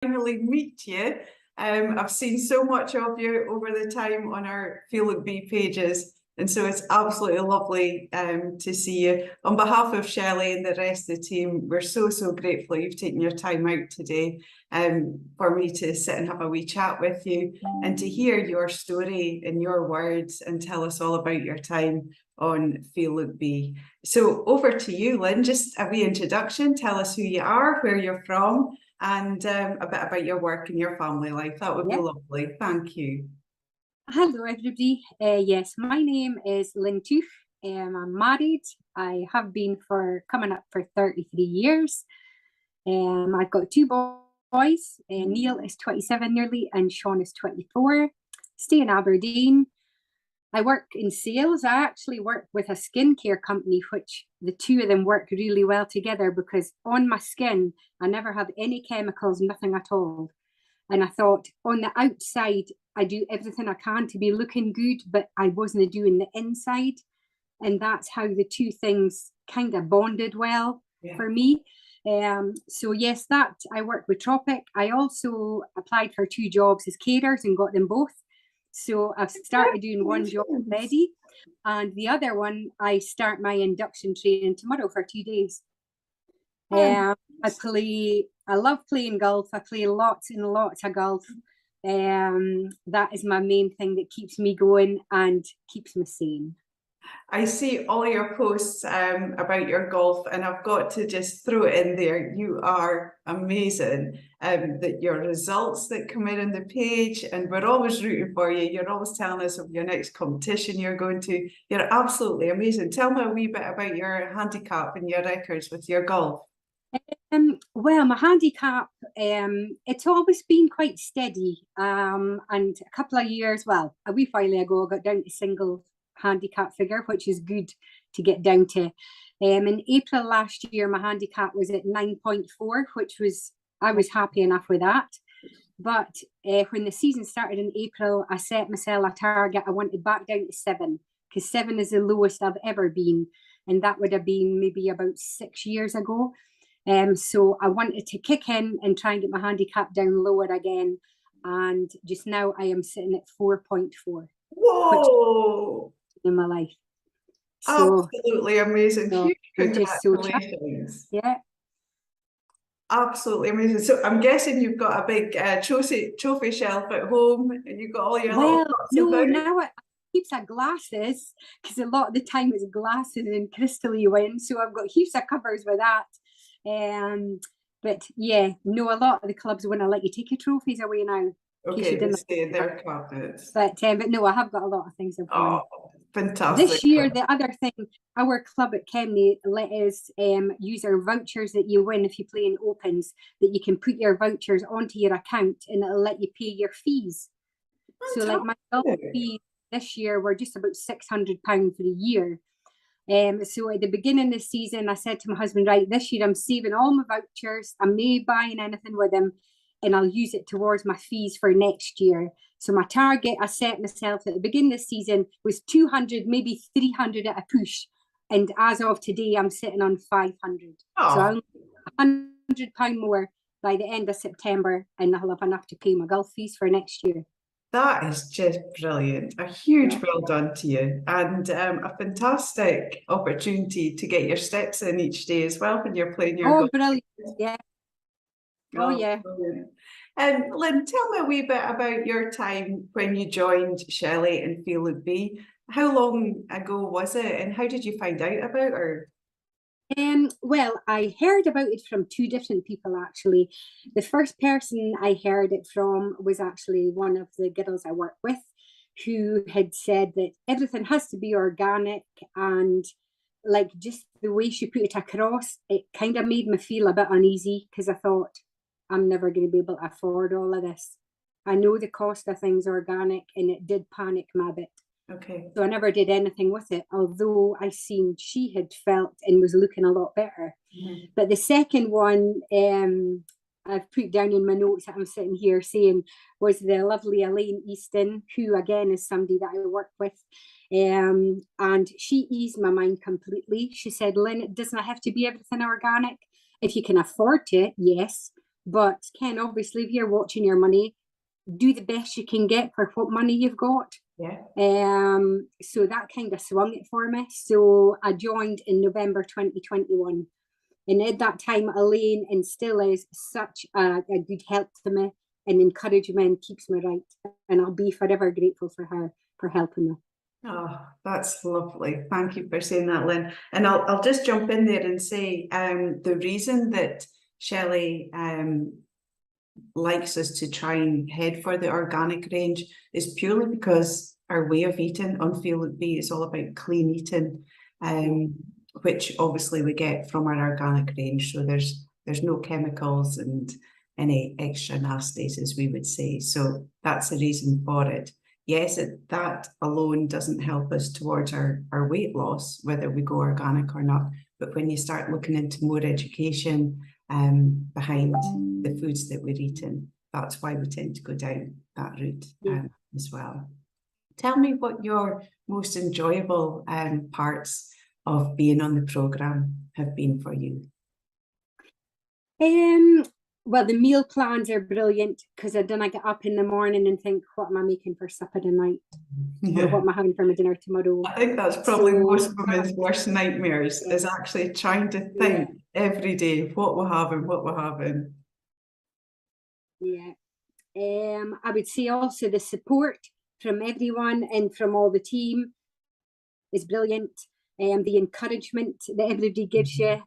finally meet you. I've seen so much of you over the time on our Feel Look Be pages, and so it's absolutely lovely to see you. On behalf of Shelley and the rest of the team, we're so grateful you've taken your time out today for me to sit and have a wee chat with you and to hear your story in your words and tell us all about your time on Feel Look Be. So over to you, Lynne, just a wee introduction. Tell us who you are, where you're from, and a bit about your work and your family life. That would be lovely. Thank you. Hello, everybody. Yes, my name is Lynne. I'm married. I have been for coming up for 33 years. I've got two boys. Neil is 27 nearly, and Sean is 24. Stay in Aberdeen. I work in sales. I actually work with a skincare company, which the two of them work really well together because on my skin, I never have any chemicals, nothing at all. And I thought on the outside, I do everything I can to be looking good, but I wasn't doing the inside. And that's how the two things kind of bonded well for me. So yes, that I work with Tropic. I also applied for two jobs as carers and got them both. So I've started doing one job already, and the other one I start my induction training tomorrow for 2 days. I love playing golf. I play lots and lots of golf. That is my main thing that keeps me going and keeps me sane. I see all your posts about your golf, and I've got to just throw it in there. You are amazing. That your results that come in on the page, and we're always rooting for you. You're always telling us of your next competition you're going to. You're absolutely amazing. Tell me a wee bit about your handicap and your records with your golf. Well, my handicap, it's always been quite steady. And a couple of years, well, a wee while ago, I got down to single handicap figure, which is good to get down to. In April last year, my handicap was at 9.4, which was, I was happy enough with that. But when the season started in April, I set myself a target. I wanted back down to 7, because 7 is the lowest I've ever been. And that would have been maybe about 6 years ago. So I wanted to kick in and try and get my handicap down lower again. And just now I am sitting at 4.4. Whoa! In my life. So, absolutely amazing. So huge congratulations. Yeah. Absolutely amazing. So I'm guessing you've got a big trophy shelf at home and you've got all your now I heaps of glasses, because a lot of the time it's glasses and crystal you win. So I've got heaps of covers with that. But yeah, no, a lot of the clubs wouldn't let you take your trophies away now. Okay, they stay in their cabinets. But no, I have got a lot of things. Oh, fantastic. This year, the other thing, our club at Kemney let us use our vouchers that you win if you play in Opens, that you can put your vouchers onto your account and it'll let you pay your fees. Fantastic. So like my golf fees this year were just about £600 for the year. So at the beginning of the season, I said to my husband, right, this year I'm saving all my vouchers. I'm not buying anything with them, and I'll use it towards my fees for next year. So my target I set myself at the beginning of the season was 200, maybe 300 at a push. And as of today, I'm sitting on 500. Oh. So I'm £100 more by the end of September, and I'll have enough to pay my golf fees for next year. That is just brilliant. A huge well done to you, and a fantastic opportunity to get your steps in each day as well when you're playing your golf. Brilliant. Yeah. Oh, yeah. Lynne, tell me a wee bit about your time when you joined Shelley and Feel Look Be. How long ago was it, and how did you find out about her? Well, I heard about it from two different people, actually. The first person I heard it from was actually one of the girls I work with, who had said that everything has to be organic, and like just the way she put it across, it kind of made me feel a bit uneasy, because I thought, I'm never going to be able to afford all of this. I know the cost of things organic, and it did panic me a bit. Okay. So I never did anything with it, although I seen she had felt and was looking a lot better. Mm-hmm. But the second one I've put down in my notes that I'm sitting here saying was the lovely Elaine Easton, who again is somebody that I work with. And she eased my mind completely. She said, Lynne, it doesn't have to be everything organic. If you can afford it, yes. But Ken, obviously, if you're watching your money, do the best you can get for what money you've got. Yeah. So that kind of swung it for me. So I joined in November 2021. And at that time, Elaine, and still is, such a good help to me and encouragement, keeps me right. And I'll be forever grateful for her for helping me. Oh, that's lovely. Thank you for saying that, Lynn. And I'll just jump in there and say the reason that Shelley likes us to try and head for the organic range is purely because our way of eating on Feel Look Be is all about clean eating, which obviously we get from our organic range. So there's no chemicals and any extra nasties, as we would say. So that's the reason for it. Yes, that alone doesn't help us towards our weight loss, whether we go organic or not. But when you start looking into more education behind the foods that we're eating, that's why we tend to go down that route as well. Tell me what your most enjoyable parts of being on the programme have been for you. Well, the meal plans are brilliant because I don't get up in the morning and think, what am I making for supper tonight? Or what am I having for my dinner tomorrow? I think that's probably most women's worst nightmares, is actually trying to think every day what we're having, what we're having. Yeah. I would say also the support from everyone and from all the team is brilliant. The encouragement that everybody gives you.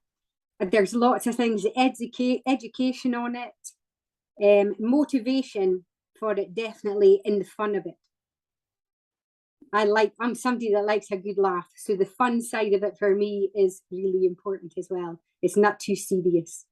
There's lots of things, education on it, motivation for it, definitely, and the fun of it. I'm somebody that likes a good laugh, so the fun side of it for me is really important as well. It's not too serious.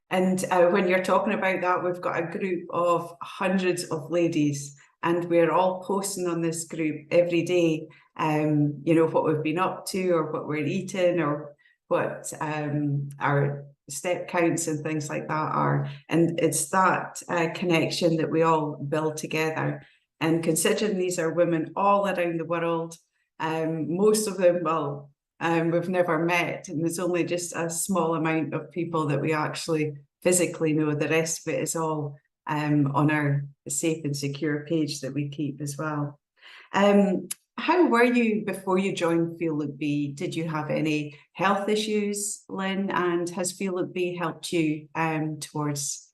And when you're talking about that, we've got a group of hundreds of ladies, and we're all posting on this group every day, you know, what we've been up to or what we're eating or what our step counts and things like that are. And it's that connection that we all build together. And considering these are women all around the world, most of them, well, we've never met, and there's only just a small amount of people that we actually physically know. The rest of it is all on our safe and secure page that we keep as well. How were you before you joined Feel Look Be? Did you have any health issues, Lynn? And has Feel Look Be helped you towards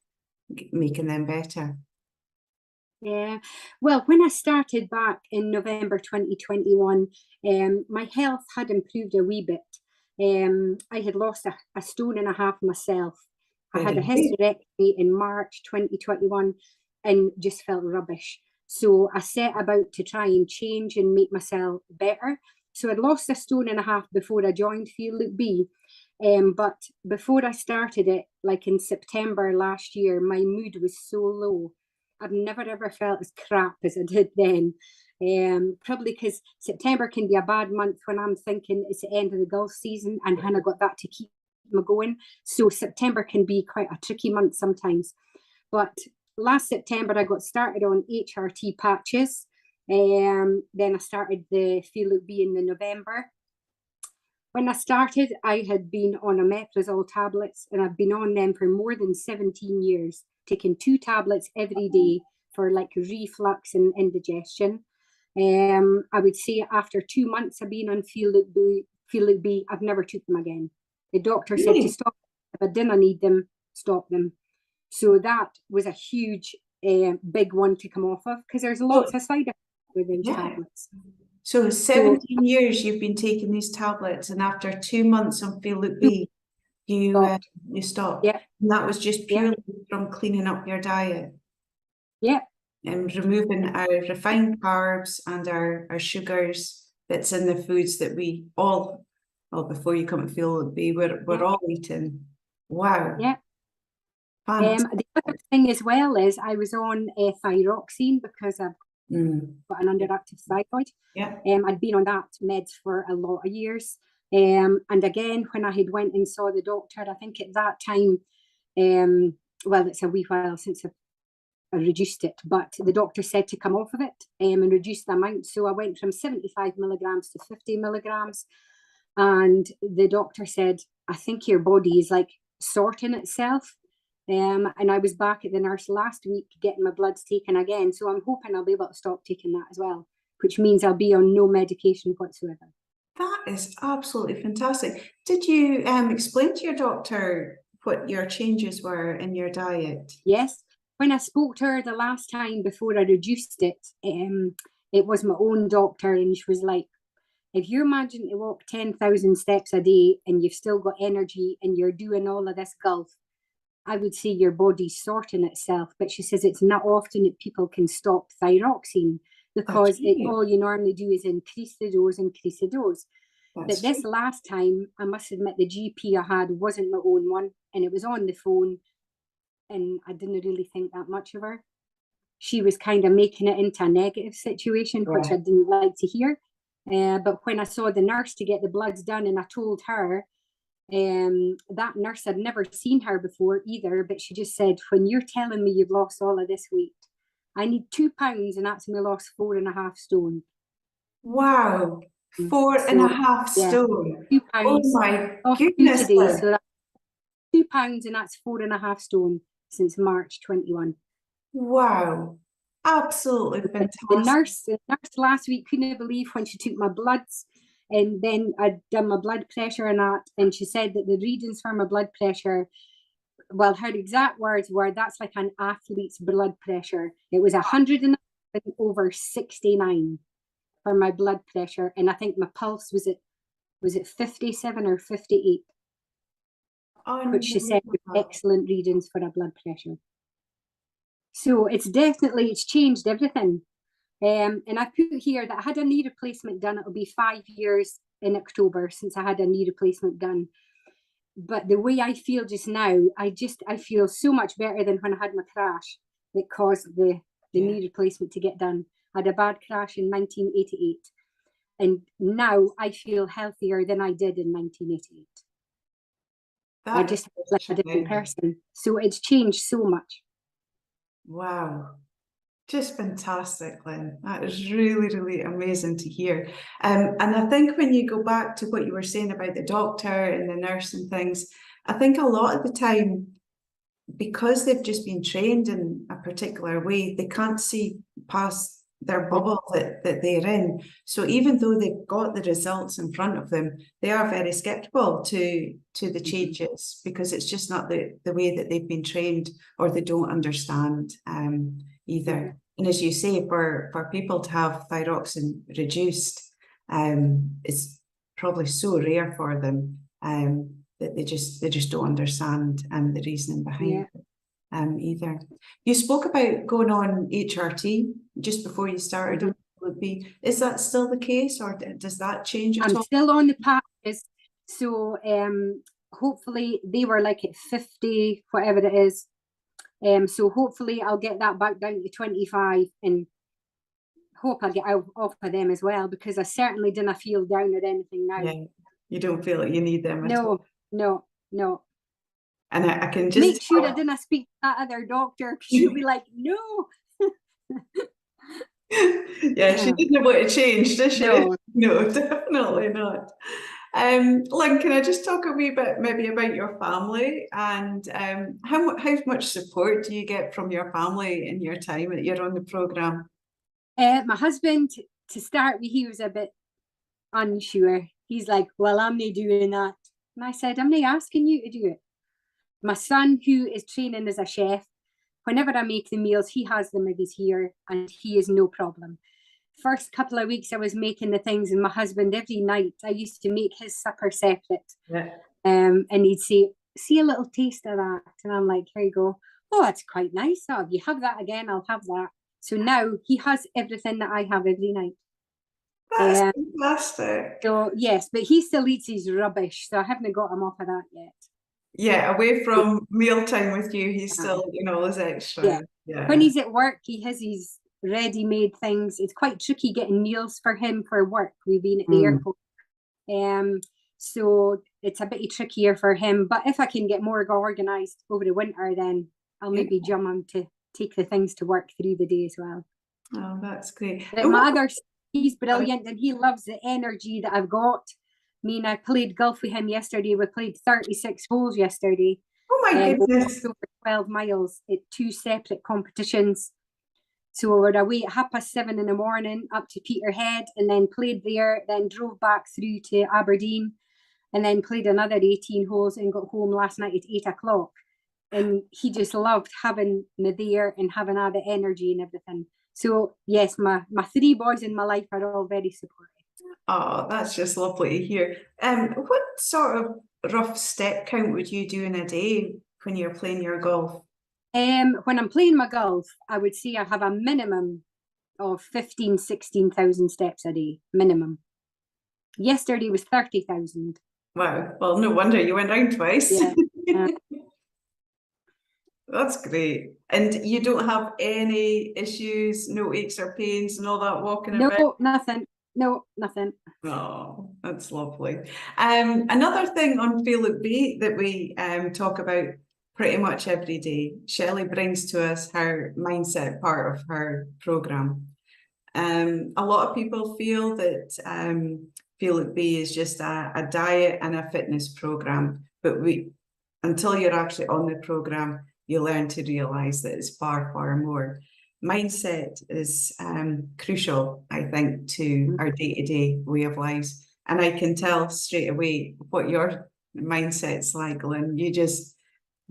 making them better? Yeah, well, when I started back in November 2021, my health had improved a wee bit. I had lost a stone and a half myself. I had a hysterectomy in March 2021 and just felt rubbish. So I set about to try and change and make myself better. So I'd lost a stone and a half before I joined Feel Look Be. But before I started it, like in September last year, my mood was so low. I've never ever felt as crap as I did then. Probably because September can be a bad month when I'm thinking it's the end of the golf season and Hannah got that to keep me going. So September can be quite a tricky month sometimes. But last September, I got started on HRT patches. Then I started the Feel Look Be in the November. When I started, I had been on omeprazole tablets, and I've been on them for more than 17 years, taking 2 tablets every day for like reflux and indigestion. I would say after 2 months of being on Feel Look Be, I've never took them again. The doctor said to stop. If I didn't need them, stop them. So that was a huge, big one to come off of, because there's lots of side effects with those tablets. So 17 years you've been taking these tablets, and after 2 months on Feel Look Be, you stopped. Yeah. And that was just purely from cleaning up your diet. Yeah. And removing our refined carbs and our sugars that's in the foods that we all, well, before you come to Feel Look Be, we're all eating. Wow. Yeah. The other thing as well is I was on thyroxine because I've got an underactive thyroid. Yeah. I'd been on that meds for a lot of years. And again, when I had went and saw the doctor, I think at that time, well, it's a wee while since I reduced it, but the doctor said to come off of it and reduce the amount. So I went from 75 milligrams to 50 milligrams. And the doctor said, I think your body is like sorting itself. And I was back at the nurse last week getting my bloods taken again. So I'm hoping I'll be able to stop taking that as well, which means I'll be on no medication whatsoever. That is absolutely fantastic. Did you explain to your doctor what your changes were in your diet? Yes. When I spoke to her the last time before I reduced it, it was my own doctor, and she was like, if you're managing to walk 10,000 steps a day and you've still got energy and you're doing all of this golf, I would say your body's sorting itself. But she says it's not often that people can stop thyroxine, because all you normally do is increase the dose, increase the dose. But this last time, I must admit, the GP I had wasn't my own one, and it was on the phone, and I didn't really think that much of her. She was kind of making it into a negative situation, which I didn't like to hear. But when I saw the nurse to get the bloods done, and I told her, that nurse had never seen her before either, but she just said, when you're telling me you've lost all of this weight, I need 2 pounds, and that's me lost 4.5 stone. Wow, 4.5 stone. 2 pounds. Oh my goodness. Today, so that's 2 pounds, and that's 4.5 stone since March 21. Wow, absolutely fantastic. The nurse last week couldn't believe when she took my bloods, and then I'd done my blood pressure and that, and she said that the readings for my blood pressure, well, her exact words were, that's like an athlete's blood pressure. It was 109/69 for my blood pressure, and I think my pulse was at 57 or 58, which she said was excellent readings for a blood pressure. So it's changed everything. And I put here that I had a knee replacement done. It'll be 5 years in October since I had a knee replacement done. But the way I feel just now, I feel so much better than when I had my crash that caused the knee replacement to get done. I had a bad crash in 1988. And now I feel healthier than I did in 1988. I just feel like a different person. So it's changed so much. Wow. Just fantastic, Lynne. That is really, really amazing to hear. And I think when you go back to what you were saying about the doctor and the nurse and things, I think a lot of the time, because they've just been trained in a particular way, they can't see past their bubble that they're in. So even though they've got the results in front of them, they are very skeptical to the changes, because it's just not the way that they've been trained, or they don't understand either. And as you say, for people to have thyroxine reduced, it's probably so rare for them that they just don't understand the reasoning behind it either. You spoke about going on HRT just before you started. Is that still the case, or does that change at all? I'm still on the patches, so hopefully they were like at 50, whatever it is. So hopefully I'll get that back down to 25, and hope I'll get off of them as well, because I certainly didn't feel down or anything now. Yeah, you don't feel like you need them at all. No. And I can just make sure I didn't speak to that other doctor, because she'll be like, no. Yeah, she didn't want to change, did she? No, definitely not. Lynne, can I just talk a wee bit maybe about your family, and how much support do you get from your family in your time that you're on the programme? My husband, to start with, he was a bit unsure. He's like, well, I'm not doing that. And I said, I'm not asking you to do it. My son, who is training as a chef, whenever I make the meals, he has them if he's here, and he is no problem. First couple of weeks I was making the things, and my husband, every night I used to make his supper separate. And he'd say, see a little taste of that, and I'm like, here you go. Oh, that's quite nice. Oh, if you have that again, I'll have that. So now he has everything that I have every night. That's fantastic. So yes, but he still eats his rubbish, so I haven't got him off of that yet. Yeah, away from mealtime with you, he's still, his extra. Yeah. When he's at work, he has his ready-made things. It's quite tricky getting meals for him for work. We've been at the airport. So it's a bit trickier for him. But if I can get more organised over the winter, then I'll maybe jump him to take the things to work through the day as well. Oh, that's great. But my other, he's brilliant, and he loves the energy that I've got. I mean, I played golf with him yesterday. We played 36 holes yesterday. Oh my goodness. Over 12 miles at 2 separate competitions. So we were away at 7:30 in the morning up to Peterhead, and then played there, then drove back through to Aberdeen, and then played another 18 holes and got home last night at 8 o'clock. And he just loved having me there and having all the energy and everything. So yes, my 3 boys in my life are all very supportive. Oh, that's just lovely to hear. What sort of rough step count would you do in a day when you're playing your golf? When I'm playing my golf, I would say I have a minimum of 16,000 steps a day, minimum. Yesterday was 30,000. Wow, well, no wonder you went round twice. Yeah. That's great. And you don't have any issues, no aches or pains and all that walking about? No, nothing. No, nothing. Oh, that's lovely. Another thing on Feel Look Be that we talk about pretty much every day, Shelley brings to us her mindset part of her program. A lot of people feel that Feel Look Be is just a diet and a fitness program, but until you're actually on the program, you learn to realize that it's far, far more. Mindset is crucial, I think, to our day-to-day way of lives. And I can tell straight away what your mindset's like, Lynne. You just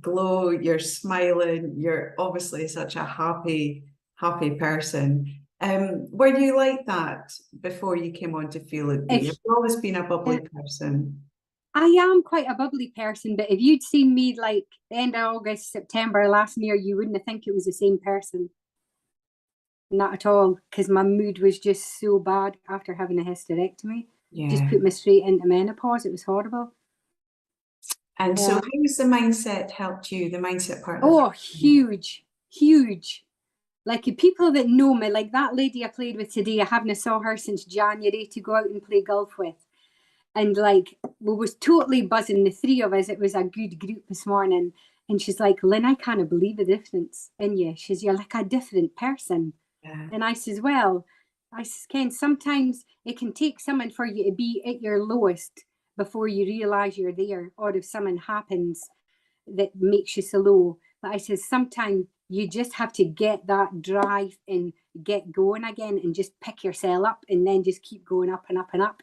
glow, you're smiling, you're obviously such a happy person. Were you like that before you came on to Feel It Be? Have you always been a bubbly person? I am quite a bubbly person, but if you'd seen me like the end of August, September last year, you wouldn't think it was the same person. Not at all, because my mood was just so bad after having a hysterectomy. Yeah. Just put me straight into menopause. It was horrible. And so how has the mindset helped you, the mindset part? Oh, huge, huge. Like people that know me, like that lady I played with today, I haven't saw her since January to go out and play golf with. And like, we was totally buzzing, the 3 of us. It was a good group this morning. And she's like, Lynne, I can't believe the difference in you. She's, you're like a different person. Yeah. And I says, well, I says, Ken, sometimes it can take someone for you to be at your lowest before you realize you're there, or if something happens that makes you so low. But I says, sometimes you just have to get that drive and get going again and just pick yourself up and then just keep going up and up and up.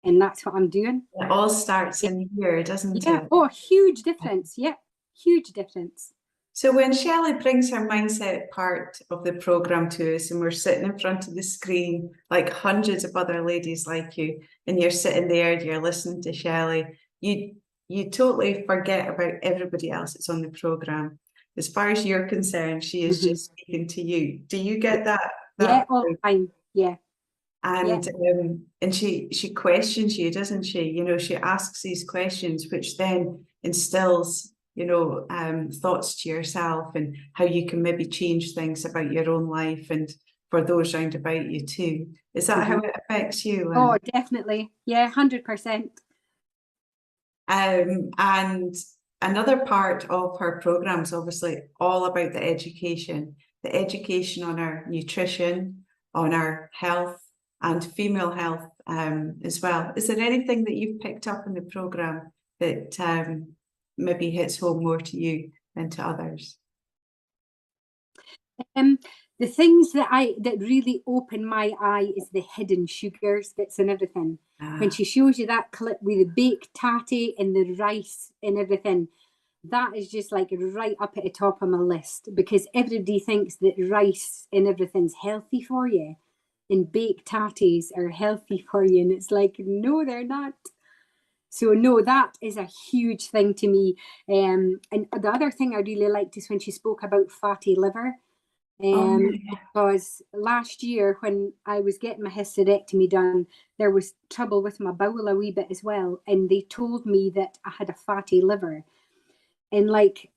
And that's what I'm doing. It all starts in here, doesn't it? Yeah. Oh, huge difference. Yeah, huge difference. So when Shelley brings her mindset part of the program to us and we're sitting in front of the screen like hundreds of other ladies like you, and you're sitting there, you're listening to Shelley, you totally forget about everybody else that's on the program. As far as you're concerned, she is just speaking to you. Do you get that? Yeah, all the time. Yeah. And she questions you, doesn't she? You know, she asks these questions, which then instills, you know, thoughts to yourself and how you can maybe change things about your own life and for those round about you too. Is that how it affects you, Lynne? Oh, definitely. Yeah, 100%. And another part of her program is obviously all about the education on our nutrition, on our health and female health as well. Is there anything that you've picked up in the program that maybe hits home more to you than to others? The things that really open my eye is the hidden sugars that's in everything. When she shows you that clip with the baked tatty and the rice and everything, that is just like right up at the top of my list, because everybody thinks that rice and everything's healthy for you and baked tatties are healthy for you, and it's like, no, they're not. So no, that is a huge thing to me. And the other thing I really liked is when she spoke about fatty liver. Because last year when I was getting my hysterectomy done, there was trouble with my bowel a wee bit as well, and they told me that I had a fatty liver. And like,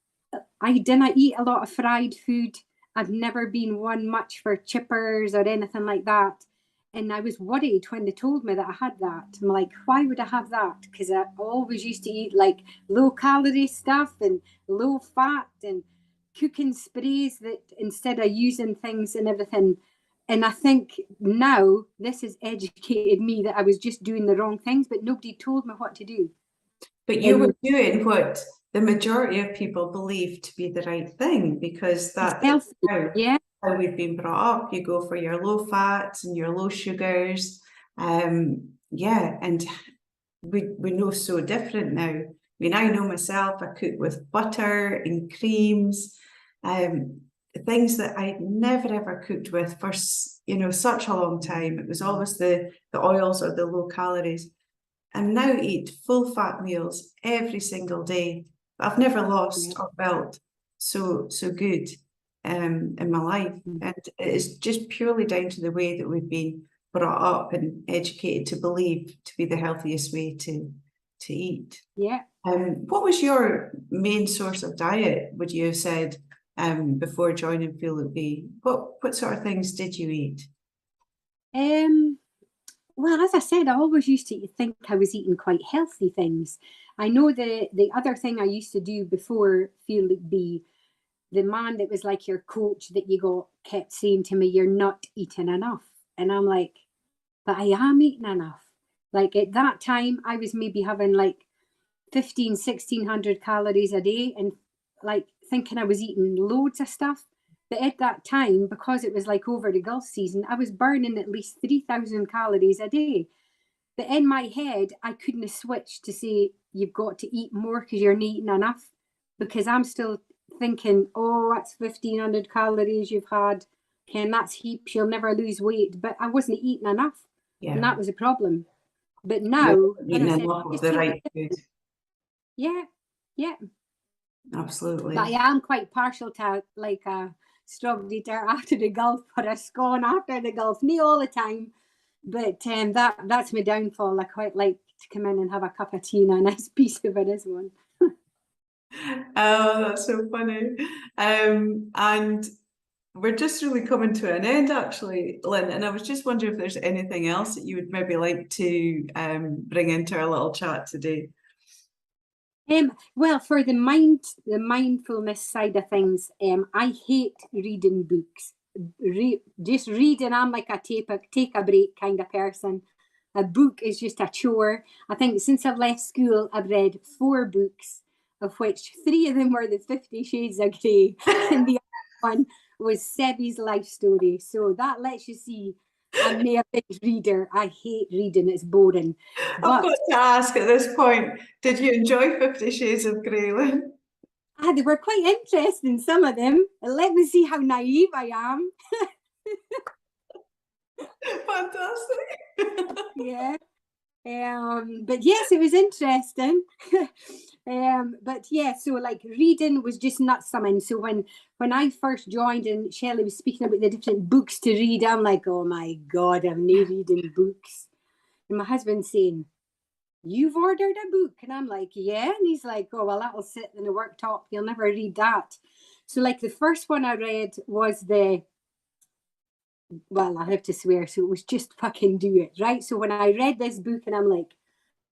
I didn't eat a lot of fried food. I've never been one much for chippers or anything like that. And I was worried when they told me that I had that. I'm like, why would I have that? Because I always used to eat like low calorie stuff and low fat and cooking sprays that instead of using things and everything. And I think now this has educated me that I was just doing the wrong things, but nobody told me what to do. But you were doing what the majority of people believe to be the right thing, because that's healthy. how we've been brought up. You go for your low fats and your low sugars. Yeah, and we know so different now. I mean, I know myself, I cook with butter and creams, things that I never ever cooked with for such a long time. It was always the oils or the low calories. And now eat full fat meals every single day. I've never lost or felt so good in my life. And it is just purely down to the way that we've been brought up and educated to believe to be the healthiest way to eat. Yeah. What was your main source of diet, would you have said, before joining Feel Look Be? What sort of things did you eat? Well, as I said, I always used to think I was eating quite healthy things. I know the other thing I used to do before Feel Look Be, the man that was like your coach that you got kept saying to me, "You're not eating enough." And I'm like, but I am eating enough. Like at that time, I was maybe having like 1,600 calories a day and like thinking I was eating loads of stuff. But at that time, because it was like over the Gulf season, I was burning at least 3,000 calories a day. But in my head, I couldn't have switched to say, you've got to eat more because you're not eating enough. Because I'm still thinking, oh, that's 1,500 calories you've had. Ken, that's heaps. You'll never lose weight. But I wasn't eating enough. Yeah. And that was a problem. But now, eating enough of the right food. Yeah, yeah. Absolutely. But I am quite partial to like a strawberry dart after the Gulf or a scone after the Gulf. Me all the time. But that's my downfall. I quite like to come in and have a cup of tea and a nice piece of it as one. Oh, that's so funny. And we're just really coming to an end, actually, Lynne. And I was just wondering if there's anything else that you would maybe like to bring into our little chat today. Well, for the mindfulness side of things, I hate reading books. Just reading, I'm like a take a break kind of person. A book is just a chore. I think since I've left school, I've read 4 books, of which 3 of them were the 50 Shades of Grey, and the other one was Sebi's life story. So that lets you see I'm not a big reader. I hate reading. It's boring. I've got to ask at this point, did you enjoy 50 Shades of Grey, Lynne? They were quite interesting, some of them. Let me see how naive I am. Fantastic. Yeah. But yes, it was interesting. But yeah, so like reading was just not something. So when I first joined and Shelley was speaking about the different books to read, I'm like, oh my God, I'm not reading books. And my husband's saying, you've ordered a book? And I'm like, yeah. And he's like, oh, well, that'll sit in the worktop. You'll never read that. So like the first one I read was well, I have to swear, so it was Just Fucking Do It, right? So when I read this book and I'm like,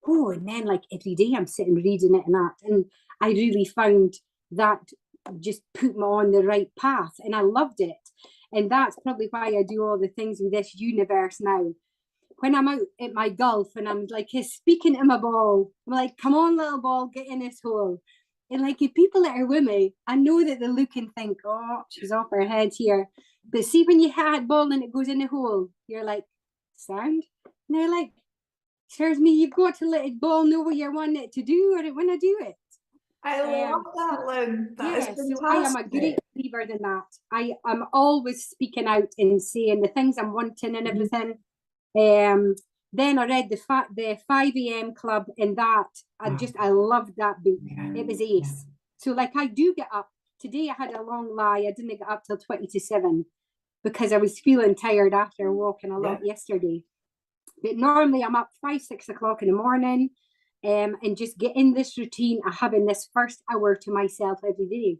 oh, and then like every day I'm sitting reading it and that, and I really found that just put me on the right path and I loved it. And that's probably why I do all the things with this universe now. When I'm out at my golf and I'm like speaking to my ball, I'm like, come on, little ball, get in this hole. And like if people that are with me, I know that they look and think, oh, she's off her head here. But see when you had ball and it goes in the hole, you're like, sound? And they're like, serves me, you've got to let it ball know what you want it to do or it want to do it. I love that, Lynne. That is fantastic. So I am a great believer in that. I am always speaking out and saying the things I'm wanting and everything. Then I read the 5 a.m. Club, and that I loved that book. It was ace. So like I do get up. Today I had a long lie. I didn't get up till 20 to 7 because I was feeling tired after walking a lot yesterday. But normally I'm up 5, 6 o'clock in the morning, and just get in this routine of having this first hour to myself every day.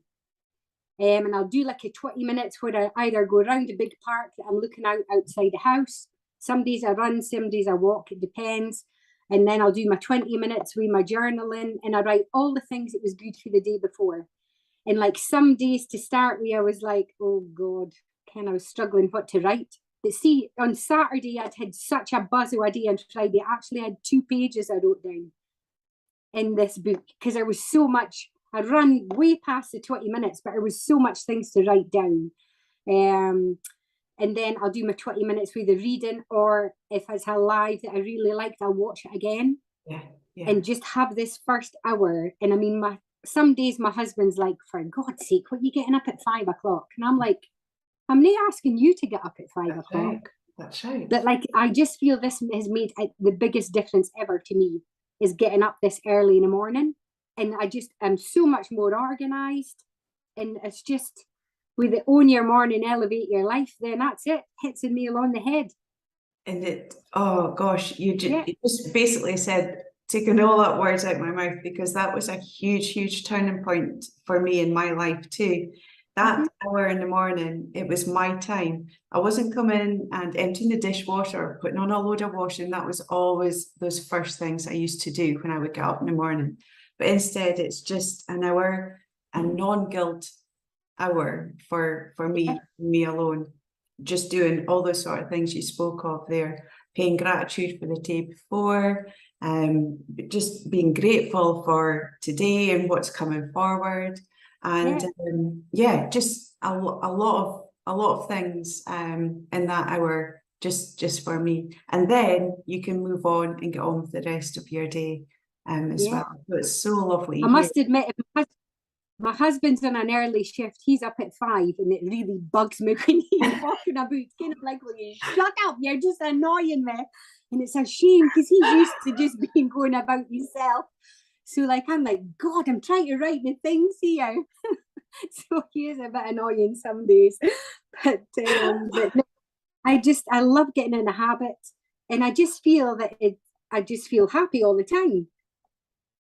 And I'll do like a 20 minutes where I either go around a big park that I'm looking outside the house. Some days I run, some days I walk, it depends. And then I'll do my 20 minutes with my journaling and I write all the things that was good for the day before. And like some days to start with, I was like, oh God, I was struggling what to write. But see, on Saturday, I'd had such a buzz of a day, and Friday, I actually had 2 pages I wrote down in this book because there was so much I run way past the 20 minutes, but there was so much things to write down. And then I'll do my 20 minutes with the reading, or if it's a live that I really liked, I'll watch it again. Yeah. Yeah. And just have this first hour. And I mean, some days my husband's like, for God's sake, what are you getting up at 5 o'clock? And I'm like, I'm not asking you to get up at 5 o'clock. Right. That's right. But like, I just feel this has made the biggest difference ever to me, is getting up this early in the morning. And I'm so much more organized. And it's just, with the own your morning, elevate your life, then that's it. Hits the nail on the head. And oh gosh, you just basically said, taking all that words out of my mouth, because that was a huge, huge turning point for me in my life too. That hour in the morning, it was my time. I wasn't coming and emptying the dishwasher or putting on a load of washing. That was always those first things I used to do when I would get up in the morning. But instead, it's just an hour, a non-guilt hour for me alone. Just doing all those sort of things you spoke of there, paying gratitude for the day before, just being grateful for today and what's coming forward, and just a lot of things in that hour, just for me, and then you can move on and get on with the rest of your day as well. So it's so lovely. I must admit, my husband's on an early shift. He's up at 5, and it really bugs me when he's walking about. It's kind of like, well, you shut up, you're just annoying me. And it's a shame, because he's used to just being going about himself. So like, I'm like, God, I'm trying to write the things here. So he is a bit annoying some days. But no, I love getting in a habit. And I just feel that I just feel happy all the time.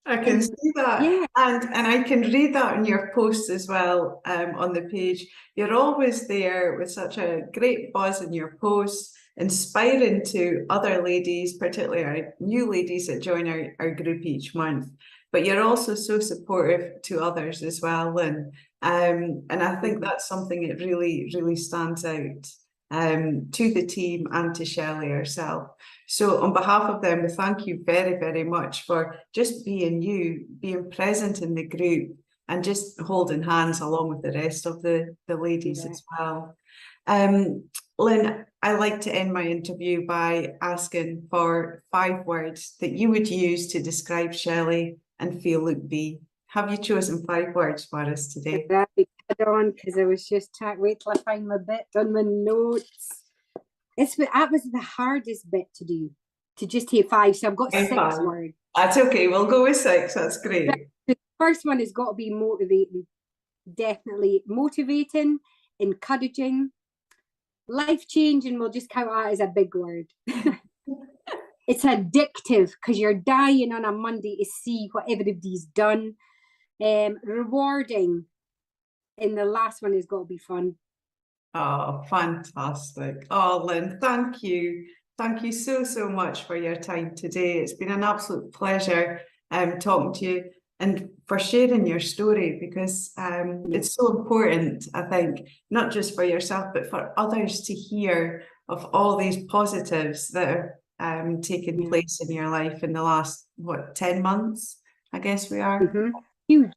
I can see that. Yeah. And I can read that in your posts as well, on the page. You're always there with such a great buzz in your posts, inspiring to other ladies, particularly our new ladies that join our group each month. But you're also so supportive to others as well, Lynne. And I think that's something that really, really stands out to the team and to Shelley herself. So on behalf of them, we thank you very, very much for just being you, being present in the group, and just holding hands along with the rest of the ladies as well. Lynne, I like to end my interview by asking for 5 words that you would use to describe Shelley and Feel Look Be. Have you chosen 5 words for us today? On, because I was just trying, wait till I find my bit on my notes. That was the hardest bit to do, to just hear 5. So I've got 6 words. That's okay. We'll go with 6. That's great. The first one has got to be motivating. Definitely motivating, encouraging, life-changing. We'll just count that as a big word. It's addictive, because you're dying on a Monday to see what everybody's done. Rewarding. And the last one has got to be fun. Oh, fantastic. Oh, Lynne, thank you. Thank you so, so much for your time today. It's been an absolute pleasure talking to you, and for sharing your story, because it's so important, I think, not just for yourself, but for others to hear of all these positives that have taken place in your life in the last, 10 months, I guess we are. Huge.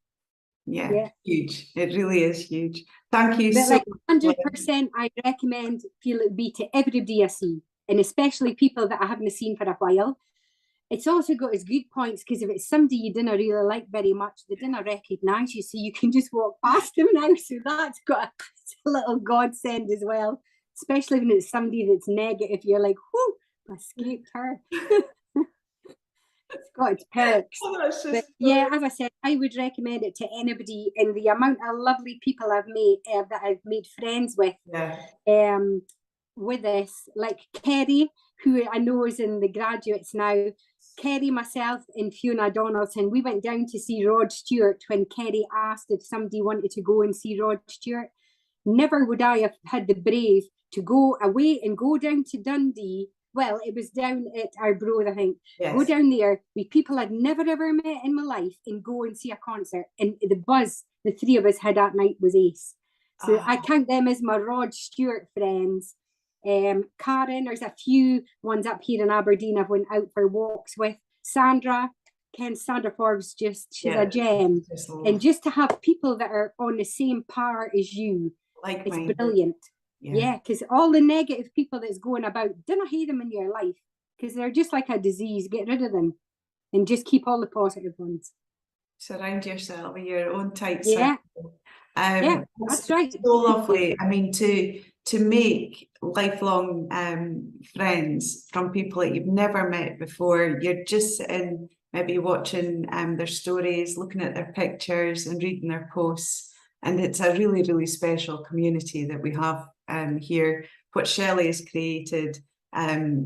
Yeah, huge. It really is huge. Thank you but so much. 100%, I recommend Feel It Be to everybody I see, and especially people that I haven't seen for a while. It's also got its good points, because if it's somebody you didn't really like very much, they didn't recognise you, so you can just walk past them now. So that's got a little godsend as well, especially when it's somebody that's negative. You're like, whoo, I escaped her. It's got its perks. But yeah, as I said, I would recommend it to anybody, and the amount of lovely people I've made that I've made friends with with this, like Kerry, who I know is in the graduates now. Kerry, myself, and Fiona Donaldson, we went down to see Rod Stewart when Kerry asked if somebody wanted to go and see Rod Stewart. Never would I have had the brave to go away and go down to Dundee. Well, it was down at Arbroath, I think. Yes. Go down there with people I'd never ever met in my life and go and see a concert. And the buzz the 3 of us had that night was ace. So I count them as my Rod Stewart friends. Karen, there's a few ones up here in Aberdeen I've went out for walks with. Sandra, Ken Sanderford's she's Yeah, a gem. just And just to have people that are on the same par as you, like it's mine. brilliant. Yeah, because all the negative people that's going about, don't hate them in your life, because they're just like a disease. Get rid of them and just keep all the positive ones. Surround yourself with your own tight Yeah. circle. Yeah, that's right. So lovely. I mean, to make lifelong friends from people that you've never met before. You're just sitting, maybe watching their stories, looking at their pictures and reading their posts. And it's a really, really special community that we have here. What Shelley has created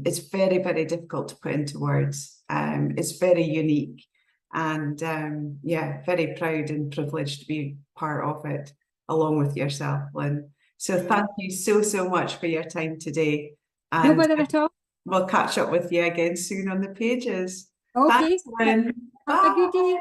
is very, very difficult to put into words. It's very unique. And yeah, very proud and privileged to be part of it, along with yourself, Lynne. So thank you so, so much for your time today. No And bother at all. we'll catch up with you again soon on the pages. Okay. Thanks, Lynne. Have a good day.